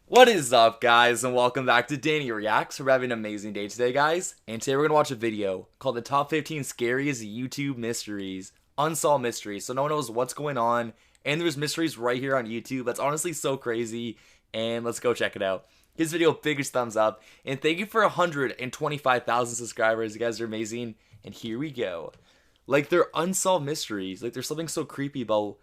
What is up, guys, and welcome back to Danny Reacts. We're having an amazing day today, guys, and today we're going to watch a video called the Top 15 Scariest YouTube Mysteries, Unsolved Mysteries, so no one knows what's going on, and there's mysteries right here on YouTube. That's honestly so crazy, and let's go check it out. Give this video a biggest thumbs up, and thank you for 125,000 subscribers. You guys are amazing, and here we go. Like, they're unsolved mysteries. Like, there's something so creepy about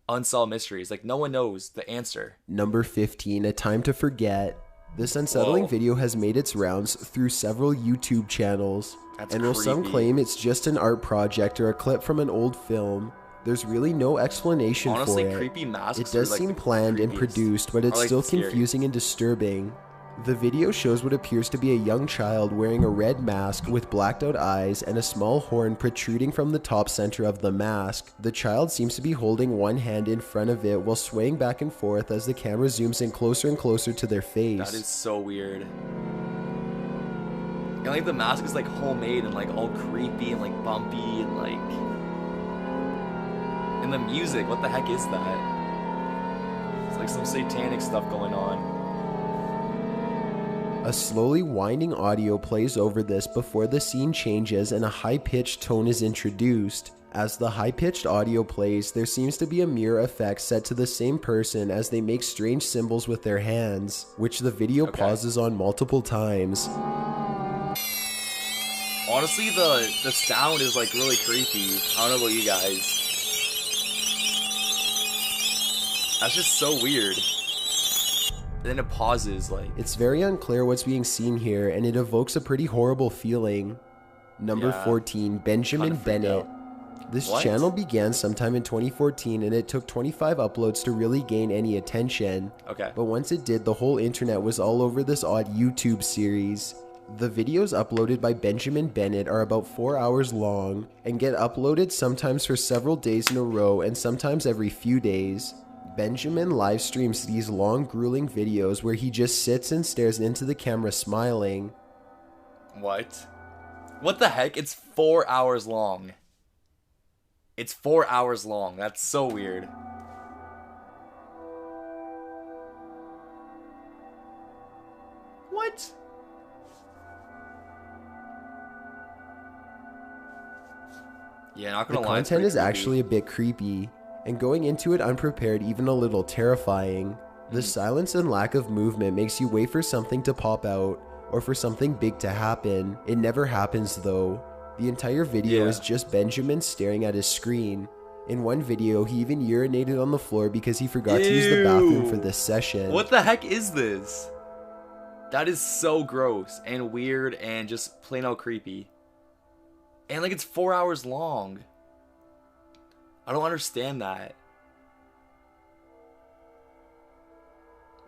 unsolved mysteries. Like, no one knows the answer. Number 15, A Time to Forget. This unsettling video has made its rounds through several YouTube channels. That's and while some creepy. claim it's just an art project or a clip from an old film, there's really no explanation Honestly, for it. creepy masks It does are, like, seem the planned and creepiest. produced, but it's Or, like, still scary. confusing and disturbing. The video shows what appears to be a young child wearing a red mask with blacked out eyes and a small horn protruding from the top center of the mask. The child seems to be holding one hand in front of it while swaying back and forth as the camera zooms in closer and closer to their face. That is so weird. And like the mask is like homemade and like all creepy and like bumpy and like. And the music, what the heck is that? It's like some satanic stuff going on. A slowly winding audio plays over this before the scene changes and a high-pitched tone is introduced. As the high-pitched audio plays, there seems to be a mirror effect set to the same person as they make strange symbols with their hands, which the video pauses on multiple times. Honestly, the sound is like really creepy. I don't know about you guys. That's just so weird. And then it pauses, like. It's very unclear what's being seen here, and it evokes a pretty horrible feeling. Number 14, Benjamin Bennett. This channel began sometime in 2014, and it took 25 uploads to really gain any attention. Okay. But once it did, the whole internet was all over this odd YouTube series. The videos uploaded by Benjamin Bennett are about 4 hours long, and get uploaded sometimes for several days in a row and sometimes every few days. Benjamin live streams these long, grueling videos where he just sits and stares into the camera smiling. What? What the heck? It's 4 hours long. It's 4 hours long. That's so weird. What? Yeah, not gonna The lie. it's content pretty is creepy. actually a bit creepy, and going into it unprepared, even a little terrifying. The silence and lack of movement makes you wait for something to pop out, or for something big to happen. It never happens though. The entire video is just Benjamin staring at his screen. In one video, he even urinated on the floor because he forgot to use the bathroom for this session. What the heck is this? That is so gross and weird and just plain out creepy. And like it's 4 hours long. I don't understand that.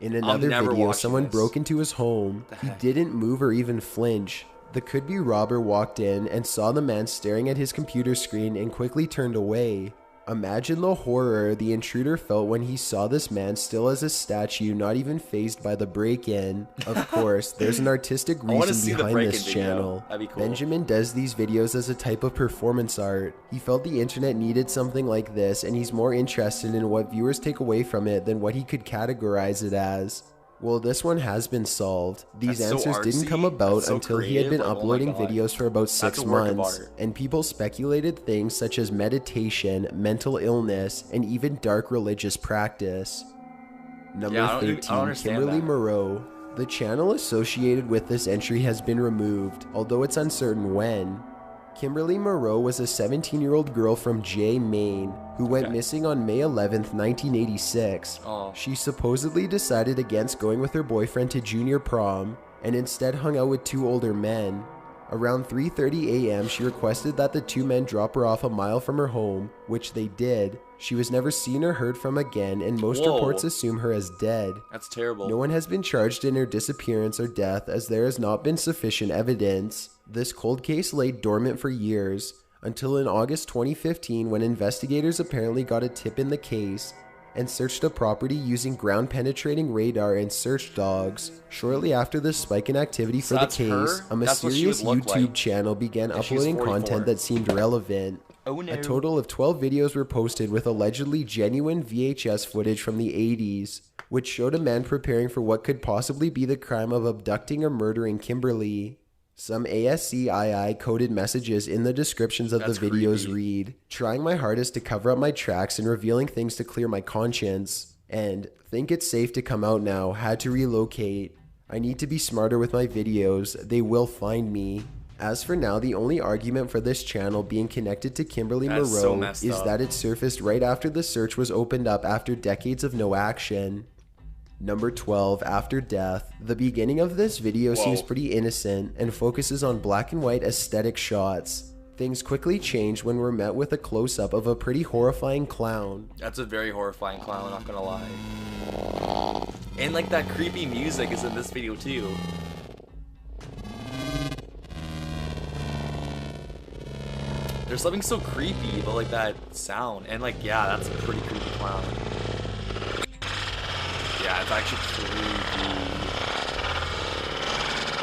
In another video, watching someone this. broke into his home. He didn't move or even flinch. The could-be robber walked in and saw the man staring at his computer screen and quickly turned away. Imagine the horror the intruder felt when he saw this man still as a statue, not even fazed by the break-in. Of course, there's an artistic reason behind this channel. That'd be cool. Benjamin does these videos as a type of performance art. He felt the internet needed something like this, and he's more interested in what viewers take away from it than what he could categorize it as. Well, this one has been solved. These That's so answers didn't artsy. come about That's so until he had been creative. Like, oh my uploading God. videos for about That's 6 a work of months, art. and people speculated things such as meditation, mental illness, and even dark religious practice. Number I don't 13, understand Kimberly that. Moreau. The channel associated with this entry has been removed, although it's uncertain when. Kimberly Moreau was a 17-year-old girl from Jay, Maine, who went missing on May 11th, 1986. Oh. She supposedly decided against going with her boyfriend to junior prom, and instead hung out with 2 older men. Around 3:30 a.m., she requested that the 2 men drop her off a mile from her home, which they did. She was never seen or heard from again, and most reports assume her as dead. That's terrible. No one has been charged in her disappearance or death, as there has not been sufficient evidence. This cold case lay dormant for years, until in August 2015 when investigators apparently got a tip in the case and searched a property using ground-penetrating radar and search dogs. Shortly after this spike in activity for the case, a mysterious YouTube channel began uploading content that seemed relevant. Oh no. A total of 12 videos were posted with allegedly genuine VHS footage from the 80s, which showed a man preparing for what could possibly be the crime of abducting or murdering Kimberly. Some ASCII coded messages in the descriptions of the videos read, "Trying my hardest to cover up my tracks and revealing things to clear my conscience," and "Think it's safe to come out now, had to relocate. I need to be smarter with my videos, they will find me." As for now, the only argument for this channel being connected to Kimberly Moreau is that it surfaced right after the search was opened up after decades of no action. Number 12, After Death. The beginning of this video seems pretty innocent and focuses on black and white aesthetic shots. Things quickly change when we're met with a close-up of a pretty horrifying clown. That's a very horrifying clown, I'm not gonna lie. And like that creepy music is in this video too. There's something so creepy about like that sound, and like, yeah, that's a pretty creepy clown. Yeah, it's actually creepy.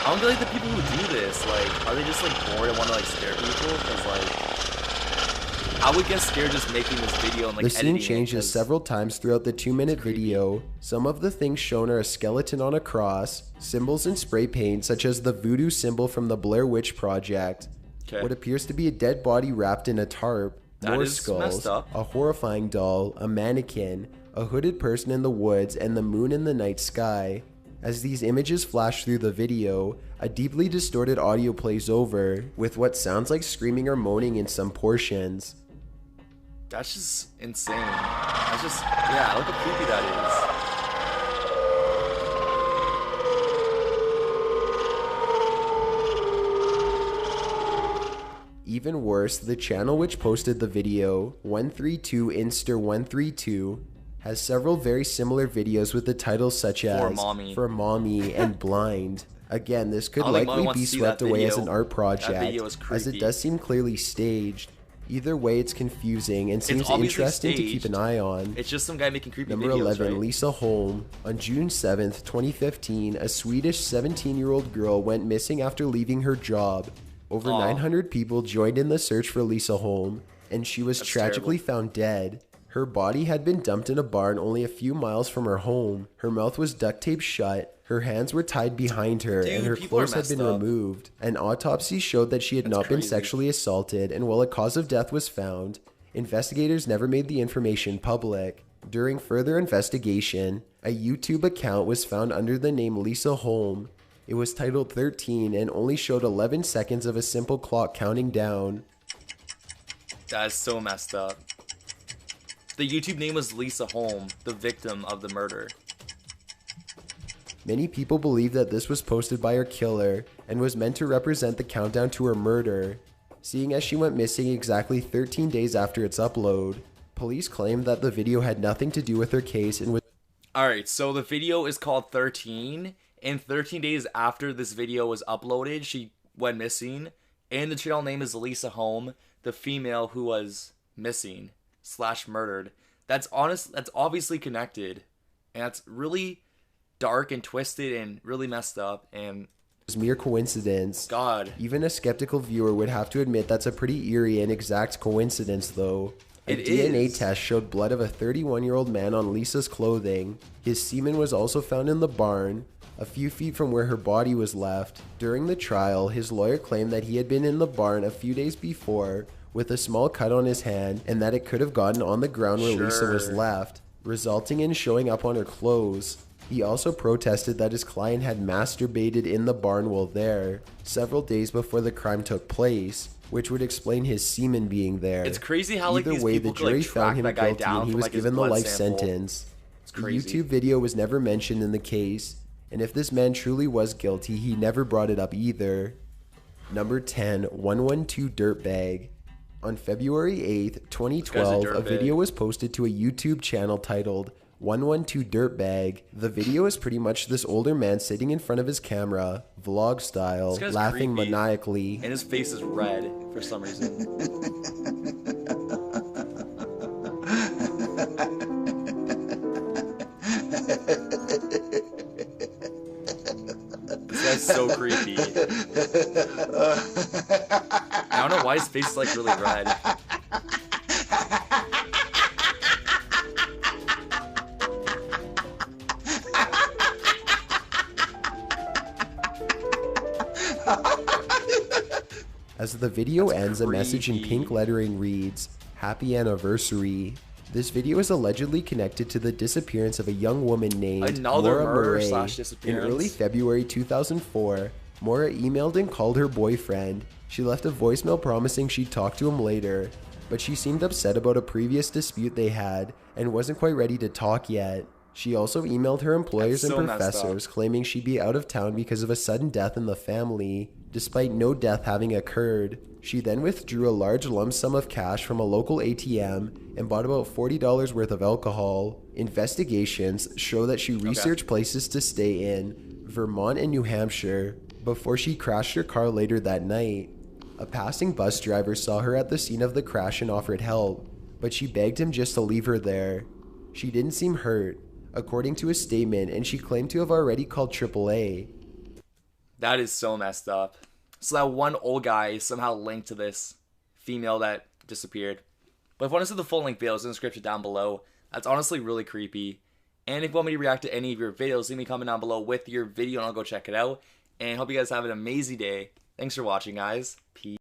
I don't get like the people who do this, like, are they just like bored and want to like scare people? Because like, I would get scared just making this video and like the scene changes several times throughout the 2-minute video. Some of the things shown are a skeleton on a cross, symbols in spray paint such as the voodoo symbol from the Blair Witch Project, what appears to be a dead body wrapped in a tarp, more skulls, a horrifying doll, a mannequin, a hooded person in the woods, and the moon in the night sky. As these images flash through the video, a deeply distorted audio plays over, with what sounds like screaming or moaning in some portions. That's just insane. That's just, yeah, look how creepy that is. Even worse, the channel which posted the video, 132inster132, has several very similar videos with the titles such as For Mommy and Blind. Again, this could likely be swept away as an art project, as it does seem clearly staged. Either way, it's confusing and seems interesting to keep an eye on. It's just some guy making creepy videos. Number 11, Lisa Holm. On June 7th, 2015, a Swedish 17-year-old girl went missing after leaving her job. Over 900 people joined in the search for Lisa Holm, and she was tragically found dead. Her body had been dumped in a barn only a few miles from her home. Her mouth was duct taped shut, her hands were tied behind her, and her clothes had been removed. An autopsy showed that she had not been sexually assaulted, and while a cause of death was found, investigators never made the information public. During further investigation, a YouTube account was found under the name Lisa Holm. It was titled 13 and only showed 11 seconds of a simple clock counting down. That is so messed up. The YouTube name was Lisa Holm, the victim of the murder. Many people believe that this was posted by her killer and was meant to represent the countdown to her murder, seeing as she went missing exactly 13 days after its upload. Police claimed that the video had nothing to do with her case and was... Alright, so the video is called 13. And 13 days after this video was uploaded, she went missing. And the channel name is Lisa Holm, the female who was missing / murdered. That's obviously connected. And that's really dark and twisted and really messed up. And it was mere coincidence. God. Even a skeptical viewer would have to admit that's a pretty eerie and exact coincidence, though. A DNA test showed blood of a 31-year-old man on Lisa's clothing. His semen was also found in the barn, a few feet from where her body was left. During the trial, his lawyer claimed that he had been in the barn a few days before with a small cut on his hand and that it could have gotten on the ground where Lisa was left, resulting in showing up on her clothes. He also protested that his client had masturbated in the barn while there, several days before the crime took place, which would explain his semen being there. It's crazy how like Either way, the jury found him guilty and he was given the life sentence. The YouTube video was never mentioned in the case, and if this man truly was guilty, he never brought it up either. Number 10, 112 Dirtbag. On February 8th, 2012, a video was posted to a YouTube channel titled 112 Dirtbag. The video is pretty much this older man sitting in front of his camera, vlog style, laughing maniacally. And his face is red for some reason. This guy's so creepy. I don't know why his face is like really red. As the video That's ends, a message in creepy. pink lettering reads, "Happy Anniversary." This video is allegedly connected to the disappearance of a young woman named Another Maura murder Murray. slash In disappearance. early February 2004, Maura emailed and called her boyfriend. She left a voicemail promising she'd talk to him later, but she seemed upset about a previous dispute they had and wasn't quite ready to talk yet. She also emailed her employers That's so and messed professors claiming she'd be out of town because of a sudden death in the family, despite no death having occurred. She then withdrew a large lump sum of cash from a local ATM and bought about $40 worth of alcohol. Investigations show that she researched places to stay in Vermont and New Hampshire before she crashed her car later that night. A passing bus driver saw her at the scene of the crash and offered help, but she begged him just to leave her there. She didn't seem hurt, according to a statement, and she claimed to have already called AAA. That is so messed up. So that one old guy is somehow linked to this female that disappeared. But if you want to see the full link video, it's in the description down below. That's honestly really creepy. And if you want me to react to any of your videos, leave me a comment down below with your video and I'll go check it out. And hope you guys have an amazing day. Thanks for watching, guys. Peace.